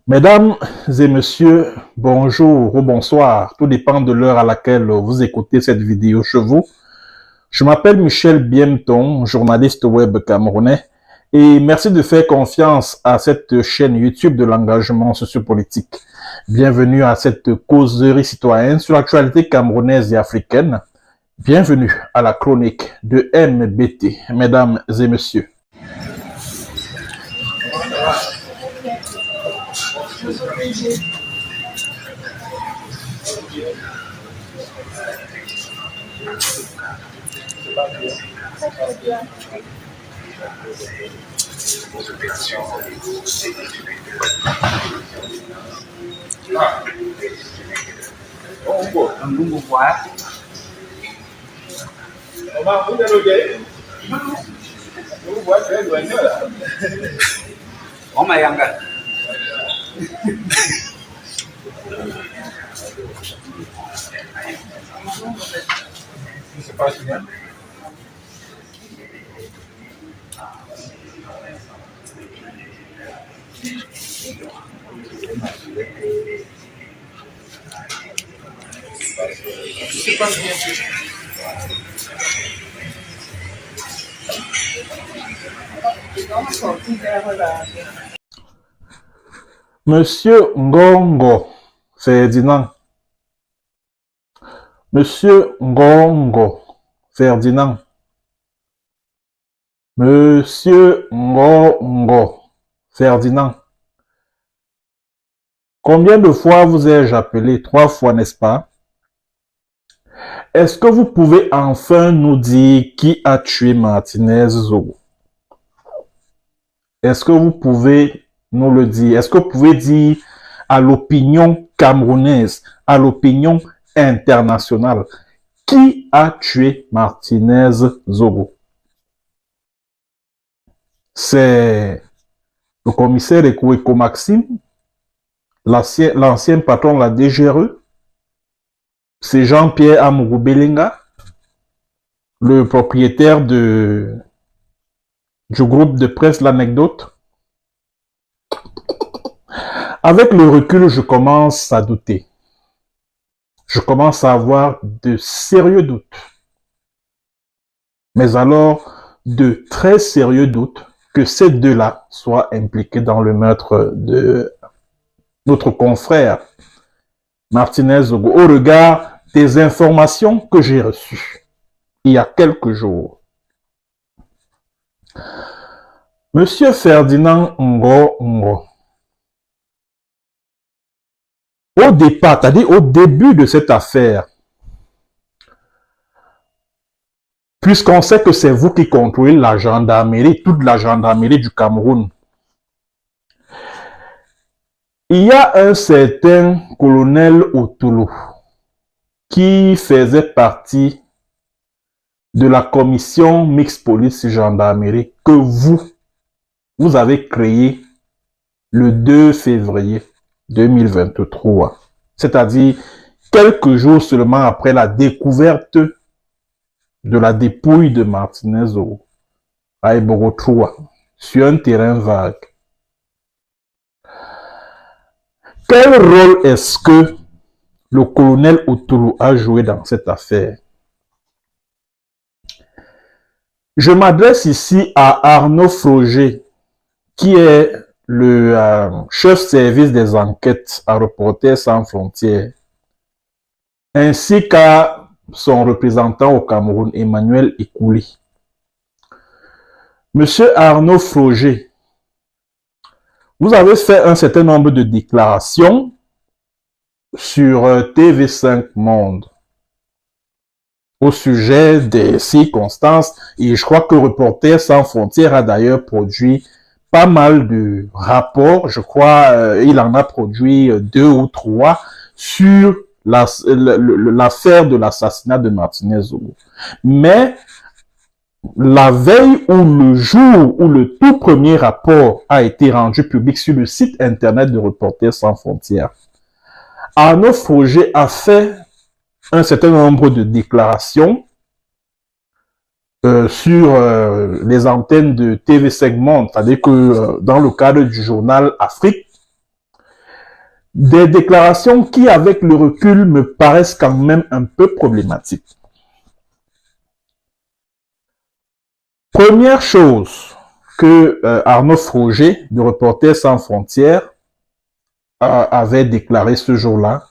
Mesdames et messieurs, bonjour ou bonsoir, tout dépend de l'heure à laquelle vous écoutez cette vidéo chez vous. Je m'appelle Michel Biemton, journaliste web camerounais, et merci de faire confiance à cette chaîne YouTube de l'engagement sociopolitique. Bienvenue à cette causerie citoyenne sur l'actualité camerounaise et africaine. Bienvenue à la chronique de MBT, mesdames et messieurs. Monsieur Ngongo Ferdinand. Monsieur Ngongo Ferdinand. Monsieur Ngongo Ferdinand. Combien de fois vous ai-je appelé? 3 fois, n'est-ce pas? Est-ce que vous pouvez enfin nous dire qui a tué Martinez Zogo? Est-ce que vous pouvez nous le dire? Est-ce que vous pouvez dire à l'opinion camerounaise, à l'opinion internationale, qui a tué Martinez Zogo? C'est le commissaire Ekoueko Maxime, l'ancien patron de la DGRE, c'est Jean-Pierre Amougou Belenga, le propriétaire du groupe de presse L'Anecdote. Avec le recul, je commence à douter. Je commence à avoir de sérieux doutes. Mais alors, de très sérieux doutes que ces deux-là soient impliqués dans le meurtre de notre confrère Martinez Zogo, au regard des informations que j'ai reçues il y a quelques jours. Monsieur Ferdinand Ngongo, au départ, c'est-à-dire au début de cette affaire, puisqu'on sait que c'est vous qui contrôlez la gendarmerie, toute la gendarmerie du Cameroun, il y a un certain colonel Otoulou qui faisait partie de la commission mixte police-gendarmerie que vous avez créée le 2 février 2023. C'est-à-dire quelques jours seulement après la découverte de la dépouille de Martinez Zogo à Eborotroua sur un terrain vague. Quel rôle est-ce que le colonel Otoulou a joué dans cette affaire? Je m'adresse ici à Arnaud Froger, qui est le chef service des enquêtes à Reporters sans frontières, ainsi qu'à son représentant au Cameroun, Emmanuel Ekouli. Monsieur Arnaud Froger, vous avez fait un certain nombre de déclarations sur TV5 Monde au sujet des circonstances, et je crois que Reporters sans frontières a d'ailleurs produit pas mal de rapports. Je crois il en a produit 2 ou 3 sur l'affaire de l'assassinat de Martinez Zogo. Mais la veille ou le jour où le tout premier rapport a été rendu public sur le site internet de Reporters sans frontières, Arnaud Froger a fait un certain nombre de déclarations sur les antennes de TV5 Monde, c'est-à-dire que dans le cadre du journal Afrique, des déclarations qui, avec le recul, me paraissent quand même un peu problématiques. Première chose que Arnaud Froger, de Reporters sans frontières, avait déclaré ce jour-là,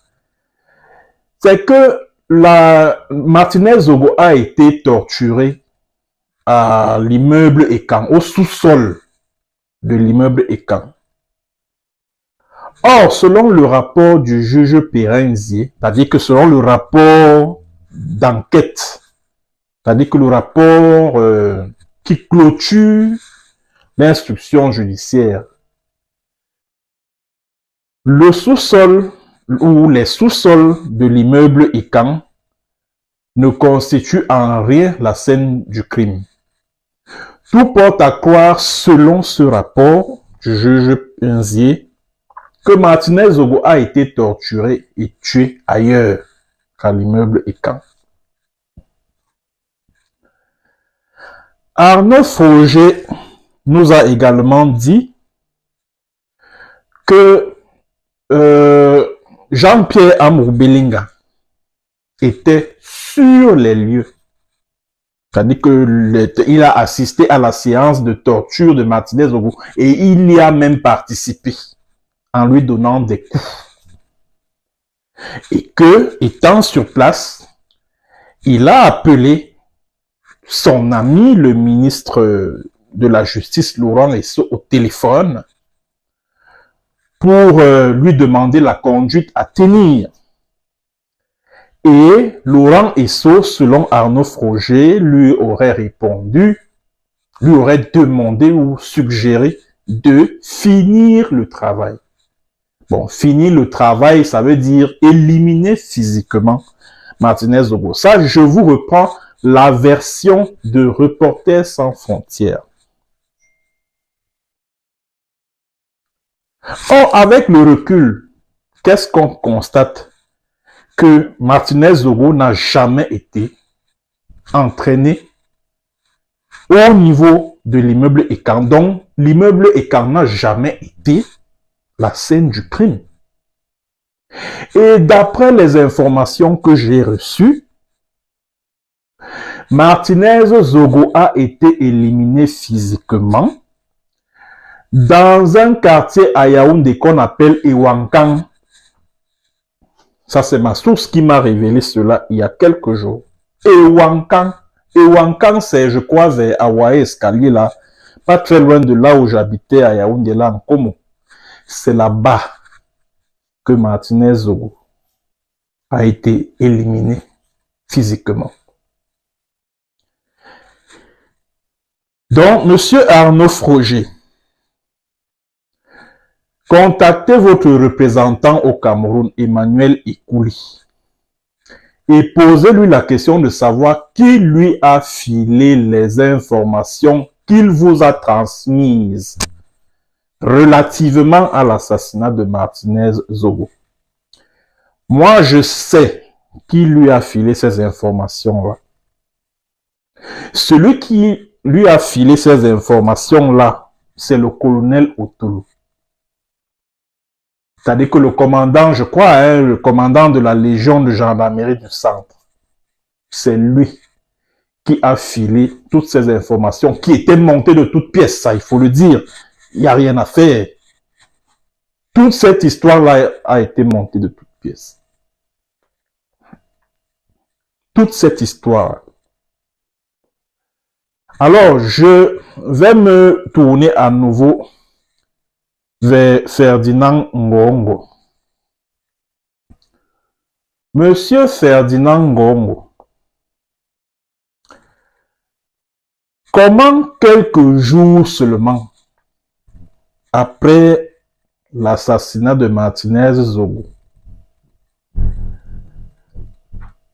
c'est que Martinez Zogo a été torturé à l'immeuble Ekan, au sous-sol de l'immeuble Ekan. Or, selon le rapport du juge Pérenzier, c'est-à-dire que selon le rapport d'enquête, c'est-à-dire que le rapport qui clôture l'instruction judiciaire, le sous-sol ou les sous-sols de l'immeuble Ekan ne constituent en rien la scène du crime. Tout porte à croire, selon ce rapport du juge Pérenzier, que Martinez Zogo a été torturé et tué ailleurs qu'à l'immeuble Ekan. Arnaud Froger nous a également dit que Jean-Pierre Amour-Belinga était sur les lieux. C'est-à-dire qu'il a assisté à la séance de torture de Martinez Zogo et il y a même participé en lui donnant des coups. Et que, étant sur place, il a appelé son ami, le ministre de la Justice, Laurent Esso, au téléphone pour lui demander la conduite à tenir. Et Laurent Esso, selon Arnaud Froger, lui aurait répondu, lui aurait demandé ou suggéré de finir le travail. Bon, finir le travail, ça veut dire éliminer physiquement Martinez Zogo. Ça, je vous reprends la version de Reporters sans frontières. Or, avec le recul, qu'est-ce qu'on constate? Que Martinez Zogo n'a jamais été entraîné au niveau de l'immeuble Ekan. Donc, l'immeuble Ekan n'a jamais été la scène du crime. Et d'après les informations que j'ai reçues, Martinez Zogo a été éliminé physiquement dans un quartier à Yaoundé qu'on appelle Ewankan. Ça, c'est ma source qui m'a révélé cela il y a quelques jours. Ewankan. Ewankan, c'est, je crois, vers Hawaï Escalier, là, pas très loin de là où j'habitais à Yaoundé, là, en Como. C'est là-bas que Martinez Zogo a été éliminé physiquement. Donc, monsieur Arnaud Froger, contactez votre représentant au Cameroun, Emmanuel Ikouli, et posez-lui la question de savoir qui lui a filé les informations qu'il vous a transmises relativement à l'assassinat de Martinez Zogo. Moi, je sais qui lui a filé ces informations-là. Celui qui lui a filé ces informations-là, c'est le colonel Otoulou. C'est-à-dire que le commandant, je crois, le commandant de la Légion de gendarmerie du centre, c'est lui qui a filé toutes ces informations qui étaient montées de toutes pièces, ça il faut le dire. Il n'y a rien à faire. Toute cette histoire-là a été montée de toutes pièces. Toute cette histoire. Alors, je vais me tourner à nouveau vers Ferdinand Ngongo. Monsieur Ferdinand Ngongo, comment quelques jours seulement après l'assassinat de Martinez Zogo,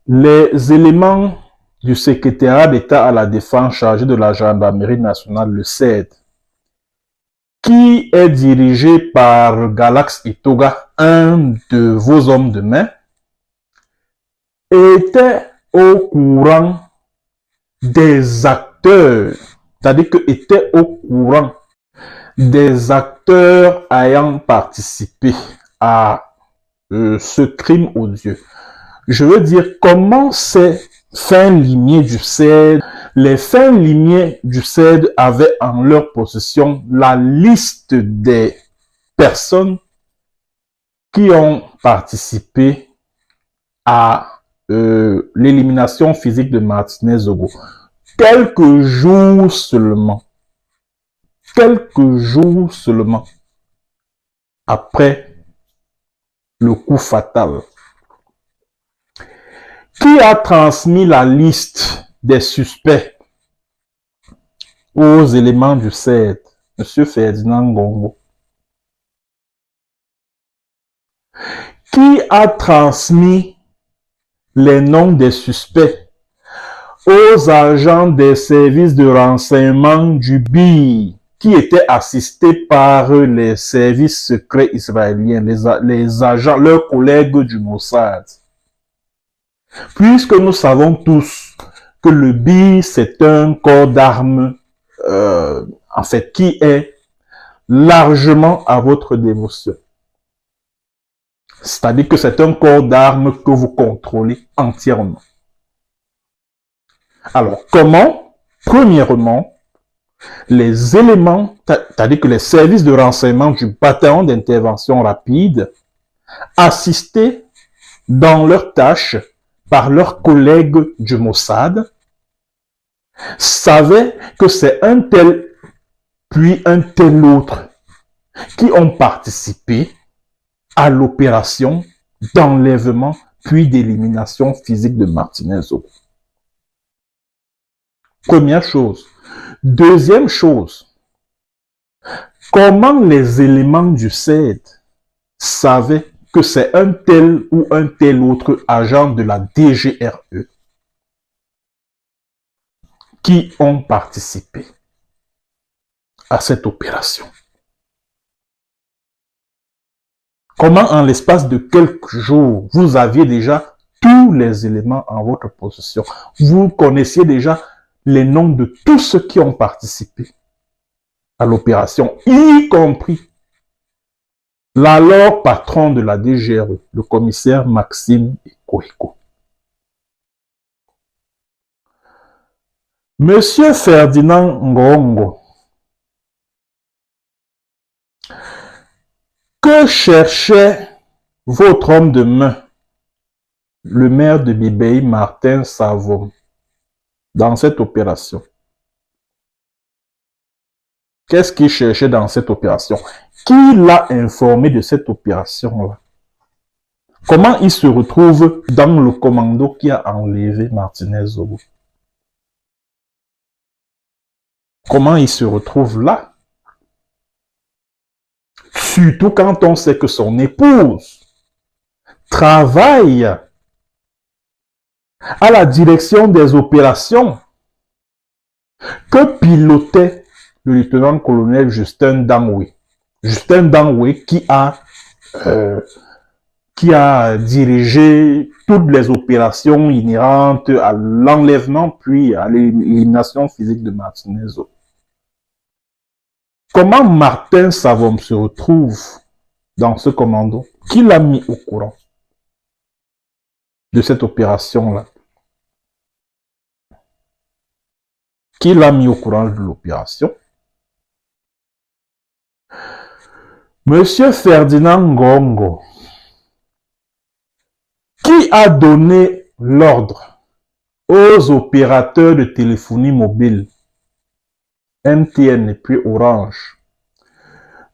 les éléments du secrétariat d'État à la défense chargé de la gendarmerie nationale, le CED, qui est dirigé par Galax Itoga, un de vos hommes de main, était au courant des actes acteurs, c'est-à-dire que étaient au courant des acteurs ayant participé à ce crime odieux. Je veux dire, comment ces fins limiers du CED, les fins limiers du CED avaient en leur possession la liste des personnes qui ont participé à l'élimination physique de Martinez-Zogo. Quelques jours seulement après le coup fatal. Qui a transmis la liste des suspects aux éléments du CED? Monsieur Ferdinand Ngongo. Qui a transmis les noms des suspects aux agents des services de renseignement du BI qui étaient assistés par les services secrets israéliens, les agents, leurs collègues du Mossad? Puisque nous savons tous que le BI, c'est un corps d'armes, en fait, qui est largement à votre dévotion. C'est-à-dire que c'est un corps d'armes que vous contrôlez entièrement. Alors, comment? Premièrement, les éléments, c'est-à-dire que les services de renseignement du bataillon d'intervention rapide, assistés dans leurs tâches par leurs collègues du Mossad, savaient que c'est un tel puis un tel autre qui ont participé à l'opération d'enlèvement puis d'élimination physique de Martinez-Zogo. Première chose. Deuxième chose, comment les éléments du CED savaient que c'est un tel ou un tel autre agent de la DGRE qui ont participé à cette opération? Comment en l'espace de quelques jours, vous aviez déjà tous les éléments en votre possession? Vous connaissiez déjà les noms de tous ceux qui ont participé à l'opération, y compris l'alors patron de la DGRE, le commissaire Maxime Ekoeko. Monsieur Ferdinand Ngongo, que cherchait votre homme de main, le maire de Bibéi, Martin Savom, dans cette opération? Qu'est-ce qu'il cherchait dans cette opération? Qui l'a informé de cette opération-là? Comment il se retrouve dans le commando qui a enlevé Martinez-Zogo? Comment il se retrouve là? Surtout quand on sait que son épouse travaille à la direction des opérations que pilotait le lieutenant-colonel Justin Dangwe. Justin Dangwe qui a dirigé toutes les opérations inhérentes à l'enlèvement puis à l'élimination physique de Martinez-Zogo. Comment Martin Savom se retrouve dans ce commando? Qui l'a mis au courant de cette opération-là? Qui l'a mis au courant de l'opération? Monsieur Ferdinand Ngongo, qui a donné l'ordre aux opérateurs de téléphonie mobile, MTN et puis Orange,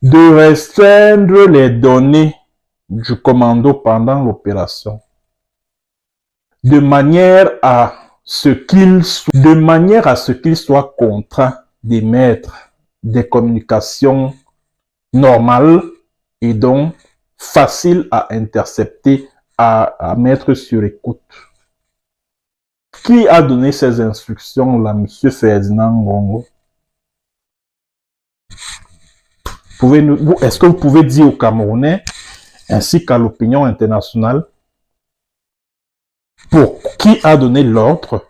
de restreindre les données du commando pendant l'opération, de manière à ce qu'il soit contraint d'émettre des communications normales et donc faciles à intercepter, à mettre sur écoute? Qui a donné ces instructions-là, monsieur Ferdinand Ngongo? Est-ce que vous pouvez dire aux Camerounais ainsi qu'à l'opinion internationale pour qui a donné l'ordre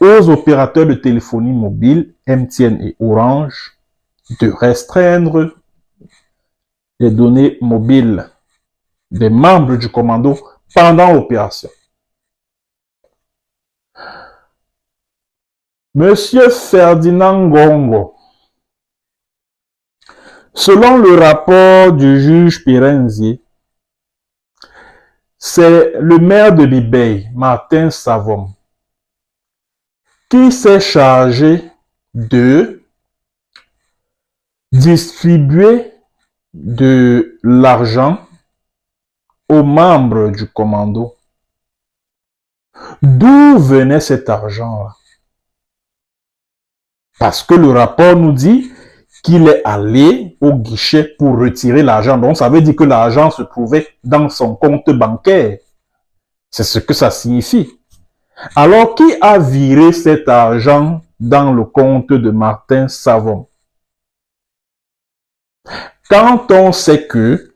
aux opérateurs de téléphonie mobile, MTN et Orange, de restreindre les données mobiles des membres du commando pendant l'opération. Monsieur Ferdinand Ngongo, selon le rapport du juge Pirenzi, c'est le maire de Bibey, Martin Savom, qui s'est chargé de distribuer de l'argent aux membres du commando. D'où venait cet argent-là? Parce que le rapport nous dit qu'il est allé au guichet pour retirer l'argent. Donc, ça veut dire que l'argent se trouvait dans son compte bancaire. C'est ce que ça signifie. Alors, qui a viré cet argent dans le compte de Martin Savon? Quand on sait que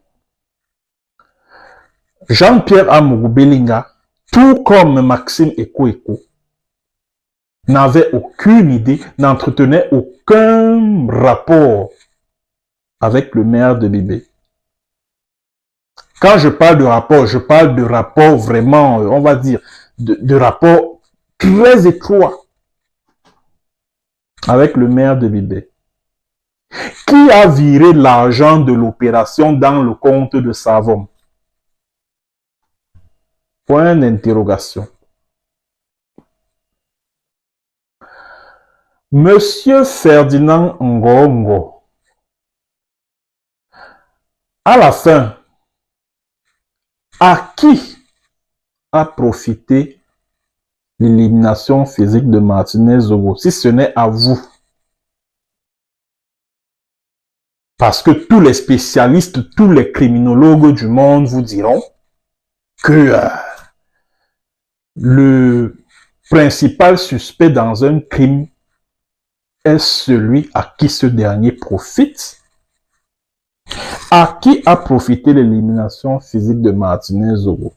Jean-Pierre Amourou Belinga, tout comme Maxime Eko, n'avait aucune idée, n'entretenait aucun rapport avec le maire de Bibé. Quand je parle de rapport vraiment, on va dire, de rapport très étroit avec le maire de Bibé. Qui a viré l'argent de l'opération dans le compte de Savon? Point d'interrogation. Monsieur Ferdinand Ngongo, à la fin, à qui a profité l'élimination physique de Martinez Zogo, si ce n'est à vous? Parce que tous les spécialistes, tous les criminologues du monde vous diront que le principal suspect dans un crime est celui à qui ce dernier profite. À qui a profité l'élimination physique de Martinez Zogo?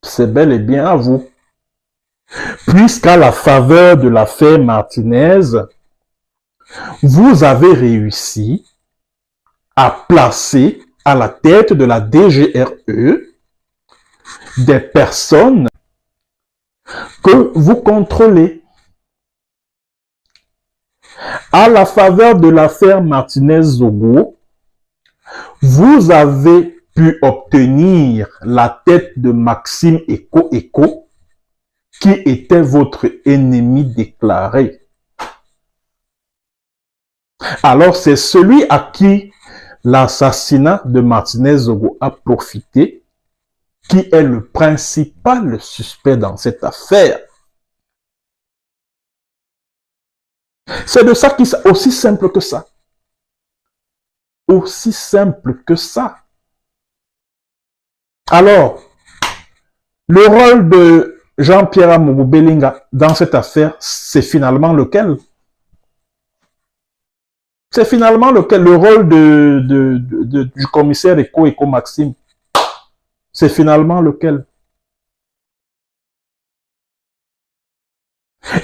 C'est bel et bien à vous. Puisqu'à la faveur de l'affaire Martinez, vous avez réussi à placer à la tête de la DGRE des personnes que vous contrôlez. À la faveur de l'affaire Martinez-Zogo, vous avez pu obtenir la tête de Maxime Eko, qui était votre ennemi déclaré. Alors, c'est celui à qui l'assassinat de Martinez-Zogo a profité, qui est le principal suspect dans cette affaire. C'est de ça qu'il s'agit, aussi simple que ça. Aussi simple que ça. Alors, le rôle de Jean-Pierre Amourou Belinga dans cette affaire, c'est finalement lequel? C'est finalement lequel? Le rôle du commissaire Eko Maxime, c'est finalement lequel?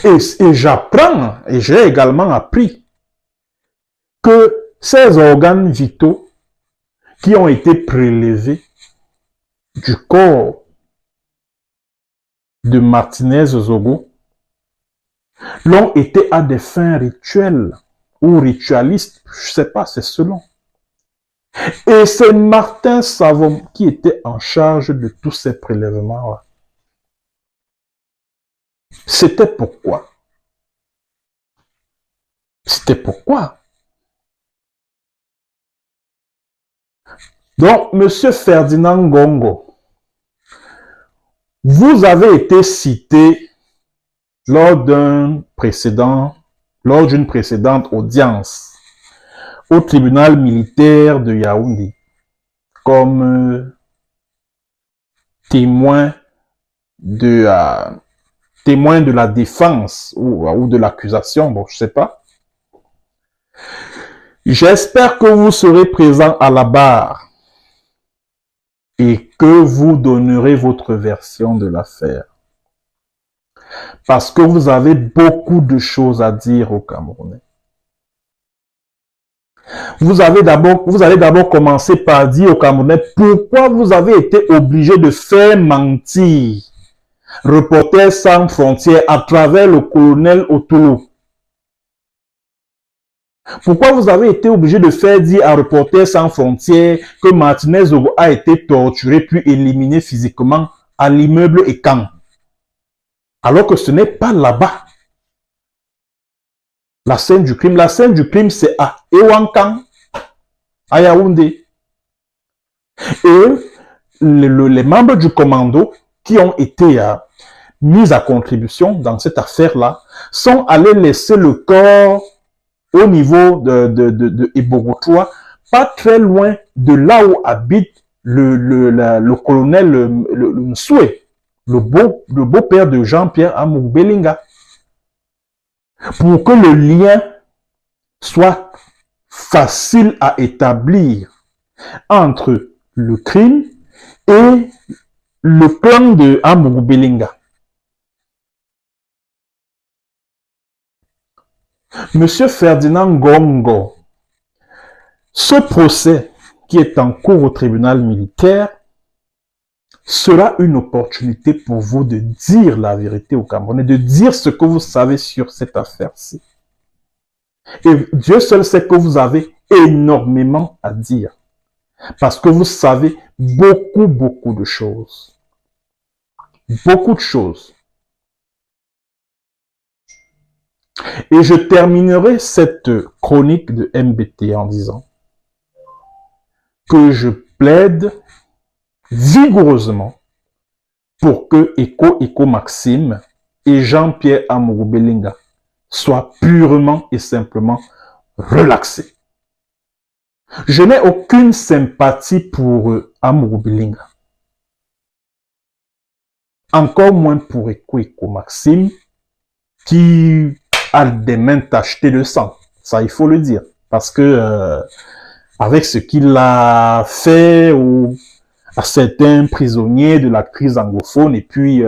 Et j'apprends, et j'ai également appris, que ces organes vitaux qui ont été prélevés du corps de Martinez Zogo l'ont été à des fins rituelles ou ritualistes, je ne sais pas, c'est selon. Et c'est Martin Savon qui était en charge de tous ces prélèvements-là. C'était pourquoi? C'était pourquoi? Donc, Monsieur Ferdinand Ngongo, vous avez été cité lors d'une précédente audience au tribunal militaire de Yaoundé comme témoin de la défense ou de l'accusation, bon, je sais pas. J'espère que vous serez présent à la barre et que vous donnerez votre version de l'affaire. Parce que vous avez beaucoup de choses à dire aux Camerounais. Vous allez d'abord commencer par dire aux Camerounais pourquoi vous avez été obligé de faire mentir Reporters sans frontières à travers le colonel Otolo. Pourquoi vous avez été obligé de faire dire à Reporters sans frontières que Martinez Zogo a été torturé puis éliminé physiquement à l'immeuble Ekan, alors que ce n'est pas là-bas la scène du crime. La scène du crime, c'est à Ewankan, à Yaoundé. Et les membres du commando qui ont été mis à contribution dans cette affaire-là sont allés laisser le corps au niveau de Ebogotoua, pas très loin de là où habite le colonel Nsoué, le beau-père de Jean-Pierre Amour Belinga, pour que le lien soit facile à établir entre le crime et le clan de Amour Belinga. Monsieur Ferdinand Ngongo, ce procès qui est en cours au tribunal militaire sera une opportunité pour vous de dire la vérité aux Camerounais, de dire ce que vous savez sur cette affaire-ci. Et Dieu seul sait que vous avez énormément à dire, parce que vous savez beaucoup de choses. Beaucoup de choses. Et je terminerai cette chronique de MBT en disant que je plaide vigoureusement pour que Eko Maxime et Jean-Pierre Amour Belinga soient purement et simplement relaxés. Je n'ai aucune sympathie pour Amour Belinga. Encore moins pour Eko Maxime qui a des mains tachetées de sang. Ça, il faut le dire. Parce que avec ce qu'il a fait à certains prisonniers de la crise anglophone et puis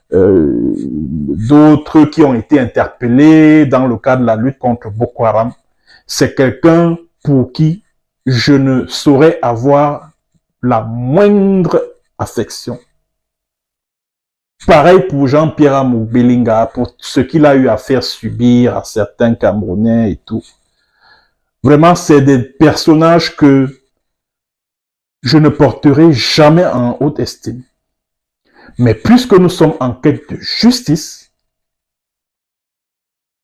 d'autres qui ont été interpellés dans le cadre de la lutte contre Boko Haram, c'est quelqu'un pour qui je ne saurais avoir la moindre affection. Pareil pour Jean-Pierre Amour Belinga, pour ce qu'il a eu à faire subir à certains Camerounais et tout. Vraiment, c'est des personnages que je ne porterai jamais en haute estime. Mais puisque nous sommes en quête de justice,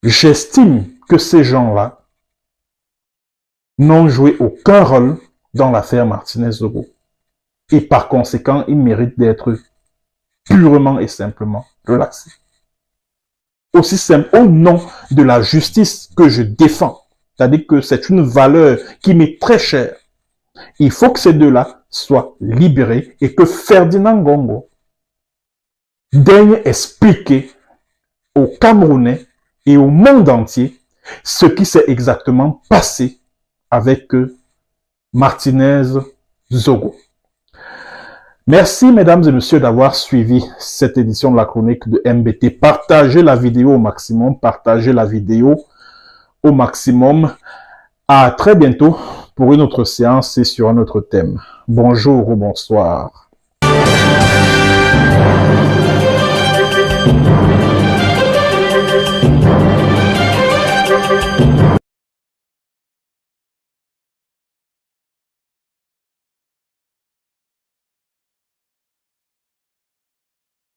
j'estime que ces gens-là n'ont joué aucun rôle dans l'affaire Martinez Zogo. Et par conséquent, ils méritent d'être purement et simplement relaxés. Aussi simple, au nom de la justice que je défends, c'est-à-dire que c'est une valeur qui m'est très chère, il faut que ces deux-là soient libérés et que Ferdinand Ngongo daigne expliquer aux Camerounais et au monde entier ce qui s'est exactement passé avec Martinez Zogo. Merci, mesdames et messieurs, d'avoir suivi cette édition de la chronique de MBT. Partagez la vidéo au maximum. Partagez la vidéo au maximum. À très bientôt pour une autre séance et sur un autre thème. Bonjour ou bonsoir.